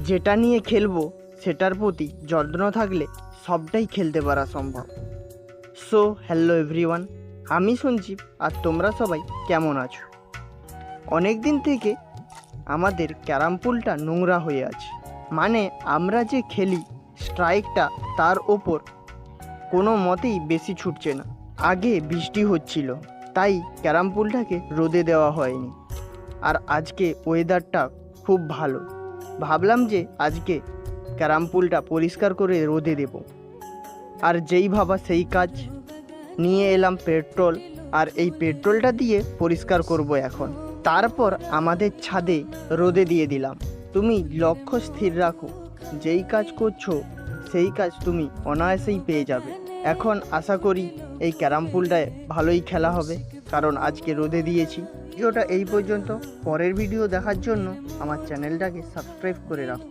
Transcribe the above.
যেটা নিয়ে খেলবো সেটার প্রতি যত্ন থাকলে সবটাই খেলতে পারা সম্ভব। সো হ্যালো এভরিওয়ান, আমি সঞ্জীব আর তোমরা সবাই কেমন আছো? অনেক দিন থেকে আমাদের ক্যারাম পুলটা নোংরা হয়ে আছে, মানে আমরা যে খেলি স্ট্রাইকটা তার ওপর কোনো মতেই বেশি ছুটছে না। আগে বৃষ্টি হচ্ছিল তাই ক্যারাম পুলটাকে রোদে দেওয়া হয়নি, আর আজকে ওয়েদারটা খুব ভালো। ভাবলাম যে আজকে ক্যারাম পুলটা পরিষ্কার করে রোদে দেব, আর যেই ভাবা সেই কাজ। নিয়ে এলাম পেট্রোল, আর এই পেট্রোলটা দিয়ে পরিষ্কার করব এখন। তারপর আমাদের ছাদে রোদে দিয়ে দিলাম। তুমি লক্ষ্য স্থির রাখো, যেই কাজ করছো সেই কাজ তুমি অনায়াসেই পেয়ে যাবে। এখন আশা করি এই ক্যারাম পুলটায় ভালোই খেলা হবে, কারণ আজকে রোদে দিয়েছি। ভিডিওটা এই পর্যন্ত। পরের ভিডিও দেখার জন্য আমার চ্যানেলটাকে সাবস্ক্রাইব করে রাখো।